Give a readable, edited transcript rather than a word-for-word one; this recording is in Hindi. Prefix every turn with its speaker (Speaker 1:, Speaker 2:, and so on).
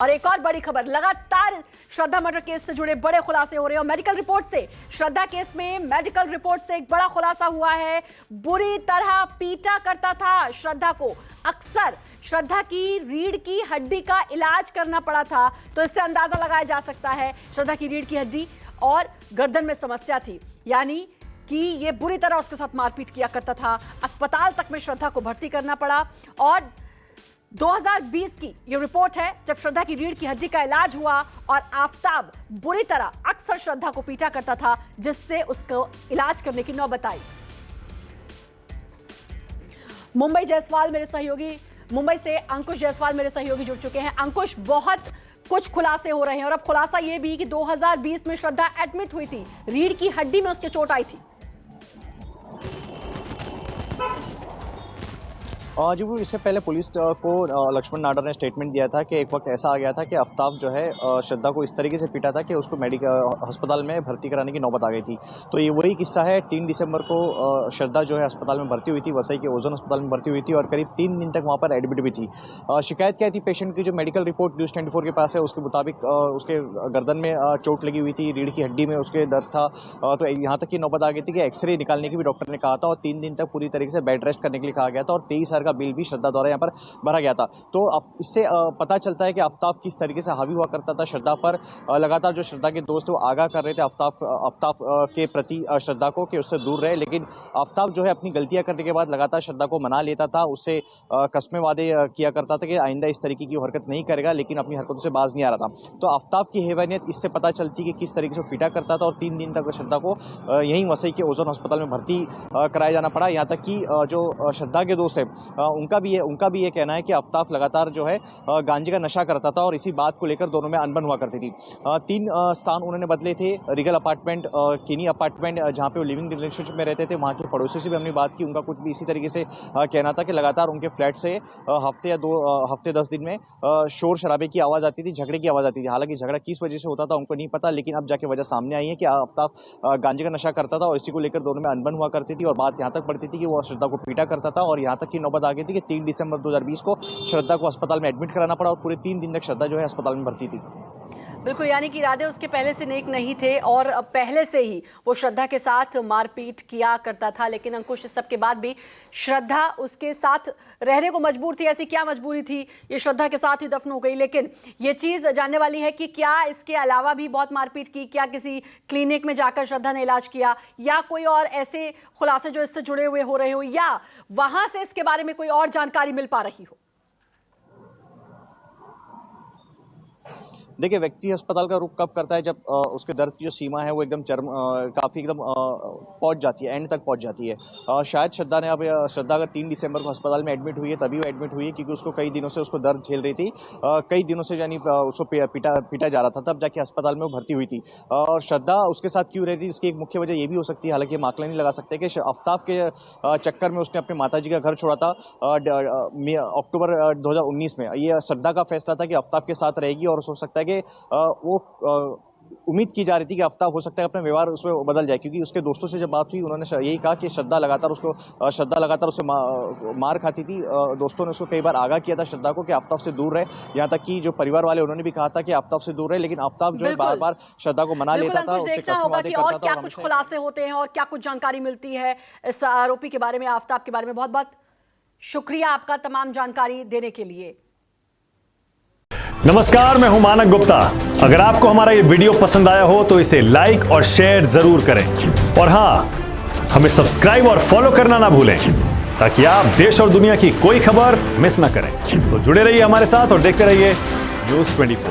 Speaker 1: और एक और बड़ी खबर, लगातार श्रद्धा मर्डर केस से जुड़े बड़े खुलासे हो रहे हैं और मेडिकल रिपोर्ट से श्रद्धा केस में मेडिकल रिपोर्ट से एक बड़ा खुलासा हुआ है। बुरी तरह पीटा करता था श्रद्धा को, अक्सर श्रद्धा की रीढ़ की हड्डी का इलाज करना पड़ा था। तो इससे अंदाजा लगाया जा सकता है श्रद्धा की रीढ़ की हड्डी और गर्दन में समस्या थी, यानी कि ये बुरी तरह उसके साथ मारपीट किया करता था। अस्पताल तक में श्रद्धा को भर्ती करना पड़ा और 2020 की ये रिपोर्ट है जब श्रद्धा की रीढ़ की हड्डी का इलाज हुआ और आफताब बुरी तरह अक्सर श्रद्धा को पीटा करता था, जिससे उसको इलाज करने की नौबत आई। मुंबई से अंकुश जायसवाल मेरे सहयोगी जुड़ चुके हैं। अंकुश, बहुत कुछ खुलासे हो रहे हैं और अब खुलासा यह भी कि 2020 में श्रद्धा एडमिट हुई थी, रीढ़ की हड्डी में उसके चोट आई थी।
Speaker 2: जी, इससे पहले पुलिस को लक्ष्मण नाडर ने स्टेटमेंट दिया था कि एक वक्त ऐसा आ गया था कि आफताब जो है श्रद्धा को इस तरीके से पीटा था कि उसको मेडिकल अस्पताल में भर्ती कराने की नौबत आ गई थी। तो ये वही किस्सा है। 3 दिसंबर को श्रद्धा जो है अस्पताल में भर्ती हुई थी, वसई के ओजोन अस्पताल में भर्ती हुई थी और करीब 3 दिन तक वहाँ पर एडमिट भी थी। शिकायत क्या थी पेशेंट की? जो मेडिकल रिपोर्ट न्यूज़ 24 के पास है उसके मुताबिक उसके गर्दन में चोट लगी हुई थी, रीढ़ की हड्डी में उसके दर्द था। तो यहाँ तक की नौबत आ गई थी कि एक्सरे निकालने की भी डॉक्टर ने कहा था और 3 दिन तक पूरी तरीके से बेड रेस्ट करने के लिए कहा गया था और 23,000 का बिल भी श्रद्धा द्वारा यहाँ पर भरा गया था। तो इससे पता चलता है कि आफताब किस तरीके से हावी हुआ करता था श्रद्धा पर। लगातार जो श्रद्धा के दोस्त वो आगाह कर रहे थे आफताब के प्रति श्रद्धा को कि उससे दूर रहे, लेकिन आफताब जो है अपनी गलतियां करने के बाद लगातार श्रद्धा को मना लेता था, उससे कस्में वादे किया करता था कि आइंदा इस तरीके की हरकत नहीं करेगा, लेकिन अपनी हरकतों से बाज नहीं आ रहा था। तो आफताब की हैवानियत इससे पता चलती कि किस तरीके से पीटा करता था और 3 दिन तक श्रद्धा को यहीं वसई के ओजोन अस्पताल में भर्ती कराया जाना पड़ा। यहाँ तक कि जो श्रद्धा के दोस्त है उनका भी ये कहना है कि आफताब लगातार जो है गांजे का नशा करता था और इसी बात को लेकर दोनों में अनबन हुआ करती थी। 3 स्थान उन्होंने बदले थे, रिगल अपार्टमेंट, किनी अपार्टमेंट जहां पे वो लिविंग रिलेशनशिप में रहते थे, वहां के पड़ोसी से भी हमने बात की। उनका कुछ भी इसी तरीके से कहना था कि लगातार उनके फ्लैट से हफ्ते या 2 हफ्ते 10 दिन में शोर शराबे की आवाज़ आती थी, झगड़े की आवाज़ आती थी। हालांकि झगड़ा किस वजह से होता था उनको नहीं पता, लेकिन अब जाके वजह सामने आई है कि आफताब गांजे का नशा करता था और इसी को लेकर दोनों में अनबन हुआ करती थी और बात यहाँ तक बढ़ती थी कि वो श्रद्धा को पीटा करता था और यहाँ तक की नौबत आ गई थी कि 3 दिसंबर 2020 को श्रद्धा को अस्पताल में एडमिट कराना पड़ा और पूरे 3 दिन तक श्रद्धा जो है अस्पताल में भर्ती थी।
Speaker 1: बिल्कुल, यानी कि इरादे उसके पहले से नेक नहीं थे और पहले से ही वो श्रद्धा के साथ मारपीट किया करता था। लेकिन अंकुश, इस सब के बाद भी श्रद्धा उसके साथ रहने को मजबूर थी। ऐसी क्या मजबूरी थी? ये श्रद्धा के साथ ही दफन हो गई। लेकिन ये चीज़ जानने वाली है कि क्या इसके अलावा भी बहुत मारपीट की, क्या किसी क्लिनिक में जाकर श्रद्धा ने इलाज किया या कोई और ऐसे खुलासे जो इससे जुड़े हुए हो रहे हो या वहाँ से इसके बारे में कोई और जानकारी मिल पा रही हो?
Speaker 2: देखिए, व्यक्ति अस्पताल का रुख कब करता है? जब उसके दर्द की जो सीमा है वो एकदम काफ़ी एकदम पहुंच जाती है, एंड तक पहुंच जाती है। शायद श्रद्धा अगर 3 दिसंबर को अस्पताल में एडमिट हुई है तभी वो एडमिट हुई है क्योंकि उसको कई दिनों से उसको दर्द झेल रही थी, कई दिनों से, यानी उसको पीटा जा रहा था, तब जाके अस्पताल में वो भर्ती हुई थी। और श्रद्धा उसके साथ क्यों रहती, इसकी एक मुख्य वजह ये भी हो सकती है, हालांकि हम आकलन नहीं लगा सकते, कि आफताब के चक्कर में उसने अपने माताजी का घर छोड़ा था अक्टूबर 2019 में। ये श्रद्धा का फैसला था कि आफताब के साथ रहेगी और हो सकता है कि वो उम्मीद की जा रही थी कि आफताब हो सकता है अपना व्यवहार उसमें बदल जाए, क्योंकि उसके दोस्तों से जब बात हुई उन्होंने यही कहा कि श्रद्धा लगातार उससे मार खाती थी। दोस्तों ने उसको कई बार आगाह किया था श्रद्धा को कि आफताब से दूर रहे, यहाँ तक कि जो परिवार वाले उन्होंने भी कहा था कि आफताब से दूर रहे, लेकिन आफताब जो है बार-बार श्रद्धा को मना लेता था, उससे
Speaker 1: देखना होगा कि और क्या कुछ खुलासे होते हैं और क्या कुछ जानकारी मिलती है इस आरोपी के बारे में, आफताब के बारे में। बहुत बहुत शुक्रिया आपका तमाम जानकारी देने के लिए।
Speaker 3: नमस्कार, मैं हूं मानक गुप्ता। अगर आपको हमारा ये वीडियो पसंद आया हो तो इसे लाइक और शेयर जरूर करें और हां, हमें सब्सक्राइब और फॉलो करना ना भूलें ताकि आप देश और दुनिया की कोई खबर मिस ना करें। तो जुड़े रहिए हमारे साथ और देखते रहिए न्यूज़ 24।